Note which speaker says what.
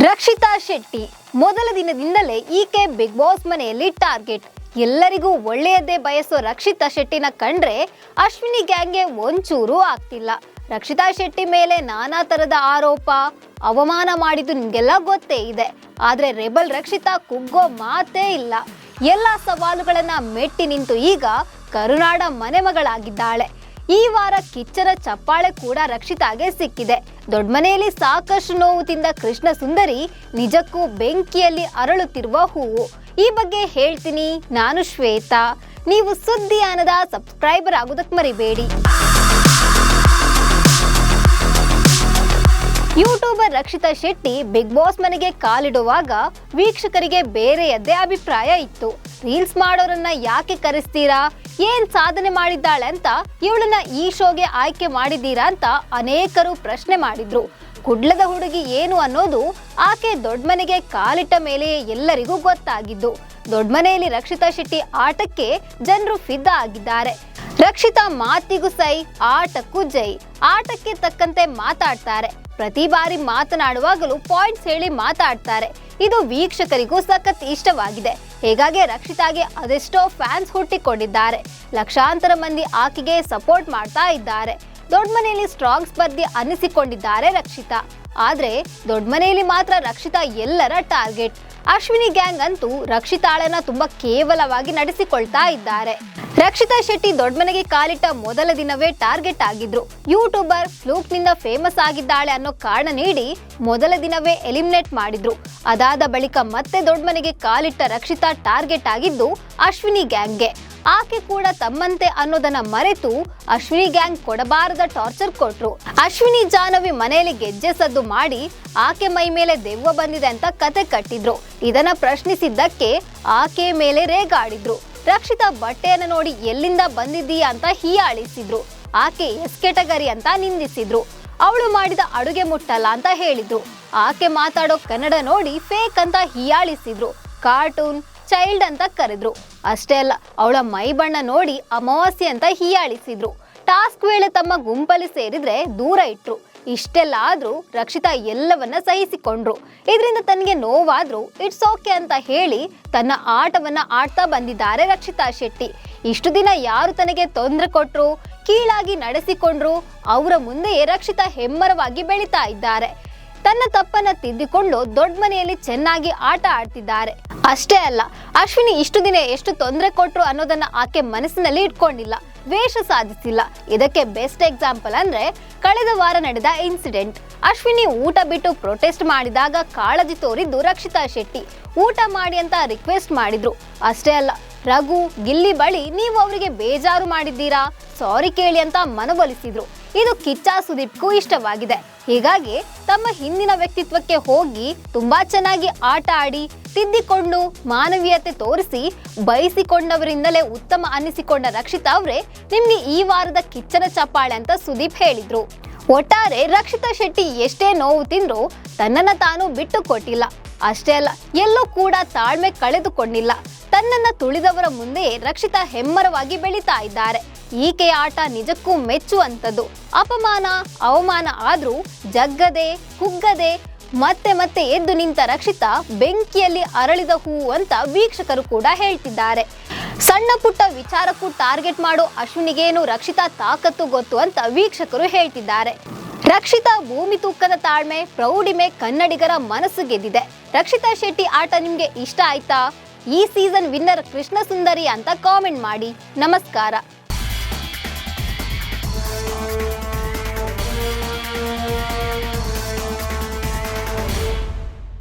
Speaker 1: ರಕ್ಷಿತಾ ಶೆಟ್ಟಿ ಮೊದಲ ದಿನದಿಂದಲೇ ಈಕೆ big boss ಮನೆಯಲ್ಲಿ ಟಾರ್ಗೆಟ್. ಎಲ್ಲರಿಗೂ ಒಳ್ಳೆಯದೇ ಬಯಸೋ ರಕ್ಷಿತಾ ಶೆಟ್ಟಿನ ಕಂಡ್ರೆ ಅಶ್ವಿನಿ ಗ್ಯಾಂಗ್ಗೆ ಒಂಚೂರು ಆಗ್ತಿಲ್ಲ. ರಕ್ಷಿತಾ ಶೆಟ್ಟಿ ಮೇಲೆ ನಾನಾ ತರದ ಆರೋಪ ಅವಮಾನ ಮಾಡಿದ್ದು ನಿಮ್ಗೆಲ್ಲ ಗೊತ್ತೇ ಇದೆ. ಆದ್ರೆ ರೆಬಲ್ ರಕ್ಷಿತಾ ಕುಗ್ಗೋ ಮಾತೇ ಇಲ್ಲ. ಎಲ್ಲ ಸವಾಲುಗಳನ್ನ ಮೆಟ್ಟಿ ನಿಂತು ಈಗ ಕರುನಾಡ ಮನೆಮಗಳಾಗಿದ್ದಾಳೆ. ಈ ವಾರ ಕಿಚ್ಚನ ಚಪ್ಪಾಳೆ ಕೂಡ ರಕ್ಷಿತಾಗೆ ಸಿಕ್ಕಿದೆ. ದೊಡ್ಡ ಮನೆಯಲ್ಲಿ ಸಾಕಷ್ಟು ನೋವು ತಿಂದ ಕೃಷ್ಣ ಸುಂದರಿ ನಿಜಕ್ಕೂ ಬೆಂಕಿಯಲ್ಲಿ ಅರಳುತ್ತಿರುವ ಹೂವು. ಈ ಬಗ್ಗೆ ಹೇಳ್ತೀನಿ. ನಾನು ಶ್ವೇತಾ. ನೀವು ಸುದ್ದಿಯಾನದ ಸಬ್ಸ್ಕ್ರೈಬರ್ ಆಗೋದಕ್ಕೆ ಮರಿಬೇಡಿ. Youtuber Rakshita Shetty Bigg Boss ಮನೆಗೆ ಕಾಲಿಡುವಾಗ ವೀಕ್ಷಕರಿಗೆ ಬೇರೆಯದ್ದೇ ಅಭಿಪ್ರಾಯ ಇತ್ತು. ರೀಲ್ಸ್ ಮಾಡೋರನ್ನ ಯಾಕೆ ಕರೆಸ್ತೀರಾ, ಏನ್ ಸಾಧನೆ ಮಾಡಿದ್ದಾಳೆ ಅಂತ ಇವಳನ್ನ ಈ ಶೋಗೆ ಆಯ್ಕೆ ಮಾಡಿದ್ದೀರಾ ಅಂತ ಅನೇಕರು ಪ್ರಶ್ನೆ ಮಾಡಿದ್ರು. ಕುಡ್ಲದ ಹುಡುಗಿ ಏನು ಅನ್ನೋದು ಆಕೆ ದೊಡ್ಡ ಮನೆಗೆ ಕಾಲಿಟ್ಟ ಮೇಲೆ ಎಲ್ಲರಿಗೂ ಗೊತ್ತಾಗಿದ್ದು. ದೊಡ್ಡ ಮನೆಯಲ್ಲಿ ರಕ್ಷಿತಾ ಶೆಟ್ಟಿ ಆಟಕ್ಕೆ ಜನರು ಫಿದಾ ಆಗಿದ್ದಾರೆ. ರಕ್ಷಿತಾ ಮಾತಿಗೂ ಸೈ, ಆಟಕ್ಕೂ ಜೈ. ಆಟಕ್ಕೆ ತಕ್ಕಂತೆ ಮಾತಾಡ್ತಾರೆ. ಪ್ರತಿ ಬಾರಿ ಮಾತನಾಡುವಾಗಲೂ ಪಾಯಿಂಟ್ಸ್ ಹೇಳಿ ಮಾತಾಡ್ತಾರೆ. ಇದು ವೀಕ್ಷಕರಿಗೂ ಸಖತ್ ಇಷ್ಟವಾಗಿದೆ. ಹೀಗಾಗಿ ರಕ್ಷಿತಾಗೆ ಅದೆಷ್ಟೋ ಫ್ಯಾನ್ಸ್ ಹುಟ್ಟಿಕೊಂಡಿದ್ದಾರೆ. ಲಕ್ಷಾಂತರ ಮಂದಿ ಆಕೆಗೆ ಸಪೋರ್ಟ್ ಮಾಡ್ತಾ ಇದ್ದಾರೆ. ದೊಡ್ಡ ಮನೆಯಲ್ಲಿ ಸ್ಟ್ರಾಂಗ್ ಸ್ಪರ್ಧಿ ಅನ್ನಿಸಿಕೊಂಡಿದ್ದಾರೆ ರಕ್ಷಿತಾ. ಆದ್ರೆ ದೊಡ್ಡ ಮನೆಯಲ್ಲಿ ಮಾತ್ರ ರಕ್ಷಿತಾ ಎಲ್ಲರ ಟಾರ್ಗೆಟ್. ಅಶ್ವಿನಿ ಗ್ಯಾಂಗ್ ಅಂತೂ ರಕ್ಷಿತಾಳನ್ನ ತುಂಬಾ ಕೇವಲವಾಗಿ ನಡೆಸಿಕೊಳ್ತಾ ಇದ್ದಾರೆ. ರಕ್ಷಿತಾ ಶೆಟ್ಟಿ ದೊಡ್ಡ ಮನೆಗೆ ಕಾಲಿಟ್ಟ ಮೊದಲ ದಿನವೇ ಟಾರ್ಗೆಟ್ ಆಗಿದ್ರು. ಯೂಟ್ಯೂಬರ್ ಫ್ಲೂಕ್ ನಿಂದ ಫೇಮಸ್ ಆಗಿದ್ದಾಳೆ ಅನ್ನೋ ಕಾರಣ ನೀಡಿ ಮೊದಲ ದಿನವೇ ಎಲಿಮಿನೇಟ್ ಮಾಡಿದ್ರು. ಅದಾದ ಬಳಿಕ ಮತ್ತೆ ದೊಡ್ಡ ಮನೆಗೆ ಕಾಲಿಟ್ಟ ರಕ್ಷಿತಾ ಟಾರ್ಗೆಟ್ ಆಗಿದ್ದು ಅಶ್ವಿನಿ ಗ್ಯಾಂಗ್ಗೆ. ಆಕೆ ಕೂಡ ತಮ್ಮಂತೆ ಅನ್ನೋದನ್ನ ಮರೆತು ಅಶ್ವಿನಿ ಗ್ಯಾಂಗ್ ಕೊಡಬಾರದ ಟಾರ್ಚರ್ ಕೊಟ್ರು. ಅಶ್ವಿನಿ ಜಾಹ್ನವಿ ಮನೆಯಲ್ಲಿ ಗೆಜ್ಜೆ ಸದ್ದು ಮಾಡಿ ಆಕೆ ಮೈ ಮೇಲೆ ದೆವ್ವ ಬಂದಿದೆ ಅಂತ ಕತೆ ಕಟ್ಟಿದ್ರು. ಇದನ್ನ ಪ್ರಶ್ನಿಸಿದ್ದಕ್ಕೆ ಆಕೆ ಮೇಲೆ ರೇಗಾಡಿದ್ರು. ರಕ್ಷಿತಾ ಬಟ್ಟೆಯನ್ನು ನೋಡಿ ಎಲ್ಲಿಂದ ಬಂದಿದ್ದೀಯಾ ಅಂತ ಹೀಯಾಳಿಸಿದ್ರು. ಆಕೆ ಎಸ್ ಕೆಟಗರಿ ಅಂತ ನಿಂದಿಸಿದ್ರು. ಅವಳು ಮಾಡಿದ ಅಡುಗೆ ಮುಟ್ಟಲ್ಲ ಅಂತ ಹೇಳಿದ್ರು. ಆಕೆ ಮಾತಾಡೋ ಕನ್ನಡ ನೋಡಿ ಫೇಕ್ ಅಂತ ಹೀಯಾಳಿಸಿದ್ರು. ಕಾರ್ಟೂನ್, ಚೈಲ್ಡ್ ಅಂತ ಕರೆದ್ರು. ಅಷ್ಟೇ ಅಲ್ಲ, ಅವಳ ಮೈ ಬಣ್ಣ ನೋಡಿ ಅಮಾವಾಸ್ಯೆ ಅಂತ ಹೀಯಾಳಿಸಿದ್ರು. ಟಾಸ್ಕ್ ವೇಳೆ ತಮ್ಮ ಗುಂಪಲ್ಲಿ ಸೇರಿದ್ರೆ ದೂರ ಇಟ್ರು. ಇಷ್ಟೆಲ್ಲ ಆದ್ರೂ ರಕ್ಷಿತಾ ಎಲ್ಲವನ್ನ ಸಹಿಸಿಕೊಂಡ್ರು. ಇದರಿಂದ ತನಗೆ ನೋವಾದ್ರೂ ಇಟ್ಸ್ ಓಕೆ ಅಂತ ಹೇಳಿ ತನ್ನ ಆಟವನ್ನ ಆಡ್ತಾ ಬಂದಿದ್ದಾರೆ ರಕ್ಷಿತಾ ಶೆಟ್ಟಿ. ಇಷ್ಟು ದಿನ ಯಾರು ತನಗೆ ತೊಂದರೆ ಕೊಟ್ರು, ಕೀಳಾಗಿ ನಡೆಸಿಕೊಂಡ್ರು, ಅವರ ಮುಂದೆಯೇ ರಕ್ಷಿತಾ ಹೆಮ್ಮರವಾಗಿ ಬೆಳೀತಾ ಇದ್ದಾರೆ. ತನ್ನ ತಪ್ಪನ್ನ ತಿದ್ದಿಕೊಂಡು ದೊಡ್ಡ ಮನೆಯಲ್ಲಿ ಚೆನ್ನಾಗಿ ಆಟ ಆಡ್ತಿದ್ದಾರೆ. ಅಷ್ಟೇ ಅಲ್ಲ, ಅಶ್ವಿನಿ ಇಷ್ಟು ದಿನ ಎಷ್ಟು ತೊಂದರೆ ಕೊಟ್ರು ಅನ್ನೋದನ್ನ ಆಕೆ ಮನಸ್ಸಿನಲ್ಲಿ ಇಟ್ಕೊಂಡಿಲ್ಲ, ವೇಷ ಸಾಧಿಸಿಲ್ಲ. ಇದಕ್ಕೆ ಬೆಸ್ಟ್ ಎಕ್ಸಾಂಪಲ್ ಅಂದ್ರೆ ಕಳೆದ ವಾರ ನಡೆದ ಇನ್ಸಿಡೆಂಟ್. ಅಶ್ವಿನಿ ಊಟ ಬಿಟ್ಟು ಪ್ರೊಟೆಸ್ಟ್ ಮಾಡಿದಾಗ ಕಾಳಜಿ ತೋರಿದ್ದು ರಕ್ಷಿತಾ ಶೆಟ್ಟಿ. ಊಟ ಮಾಡಿ ಅಂತ ರಿಕ್ವೆಸ್ಟ್ ಮಾಡಿದ್ರು. ಅಷ್ಟೇ ಅಲ್ಲ, ರಘು, ಗಿಲ್ಲಿ ಬಳಿ ನೀವು ಅವರಿಗೆ ಬೇಜಾರು ಮಾಡಿದ್ದೀರಾ, ಸಾರಿ ಕೇಳಿ ಅಂತ ಮನವೊಲಿಸಿದ್ರು. ಇದು ಕಿಚ್ಚ ಸುದೀಪ್ಗೂ ಇಷ್ಟವಾಗಿದೆ. ಹೀಗಾಗಿ ತಮ್ಮ ಹಿಂದಿನ ವ್ಯಕ್ತಿತ್ವಕ್ಕೆ ಹೋಗಿ ತುಂಬಾ ಚೆನ್ನಾಗಿ ಆಟ ಆಡಿ ತಿದ್ದಿಕೊಂಡು ಮಾನವೀಯತೆ ತೋರಿಸಿ ಬಯಸಿಕೊಂಡವರಿಂದಲೇ ಉತ್ತಮ ಅನ್ನಿಸಿಕೊಂಡ ರಕ್ಷಿತಾ ಅವರೇ ನಿಮ್ಗೆ ಈ ವಾರದ ಕಿಚ್ಚನ ಚಪ್ಪಾಳೆ ಅಂತ ಸುದೀಪ್ ಹೇಳಿದ್ರು. ಒಟ್ಟಾರೆ ರಕ್ಷಿತಾ ಶೆಟ್ಟಿ ಎಷ್ಟೇ ನೋವು ತಿಂದ್ರೂ ತನ್ನನ್ನ ತಾನು ಬಿಟ್ಟು ಕೊಟ್ಟಿಲ್ಲ. ಅಷ್ಟೇ ಅಲ್ಲ, ಎಲ್ಲೂ ಕೂಡ ತಾಳ್ಮೆ ಕಳೆದುಕೊಂಡಿಲ್ಲ. ತನ್ನನ್ನ ತುಳಿದವರ ಮುಂದೆ ರಕ್ಷಿತಾ ಹೆಮ್ಮರವಾಗಿ ಬೆಳೀತಾ ಇದ್ದಾರೆ. ಈಕೆಯ ಆಟ ನಿಜಕ್ಕೂ ಮೆಚ್ಚುವಂಥದ್ದು. ಅಪಮಾನ, ಅವಮಾನ ಆದ್ರೂ ಜಗ್ಗದೆ, ಕುಗ್ಗದೆ ಮತ್ತೆ ಮತ್ತೆ ಎದ್ದು ನಿಂತ ರಕ್ಷಿತಾ ಬೆಂಕಿಯಲ್ಲಿ ಅರಳಿದ ಹೂವು ಅಂತ ವೀಕ್ಷಕರು ಕೂಡ ಹೇಳ್ತಿದ್ದಾರೆ. ಸಣ್ಣ ಪುಟ್ಟ ವಿಚಾರಕ್ಕೂ ಟಾರ್ಗೆಟ್ ಮಾಡೋ ಅಶ್ವಿನಿಗೇನು ರಕ್ಷಿತಾ ತಾಕತ್ತು ಗೊತ್ತು ಅಂತ ವೀಕ್ಷಕರು ಹೇಳ್ತಿದ್ದಾರೆ. ರಕ್ಷಿತಾ ಭೂಮಿ ತೂಕದ ತಾಳ್ಮೆ, ಪ್ರೌಢಿಮೆ ಕನ್ನಡಿಗರ ಮನಸ್ಸು ಗೆದ್ದಿದೆ. ರಕ್ಷಿತಾ ಶೆಟ್ಟಿ ಆಟ ನಿಮ್ಗೆ ಇಷ್ಟ ಆಯ್ತಾ? ಈ ಸೀಸನ್ ವಿನ್ನರ್ ಕೃಷ್ಣ ಸುಂದರಿ ಅಂತ ಕಾಮೆಂಟ್ ಮಾಡಿ. ನಮಸ್ಕಾರ.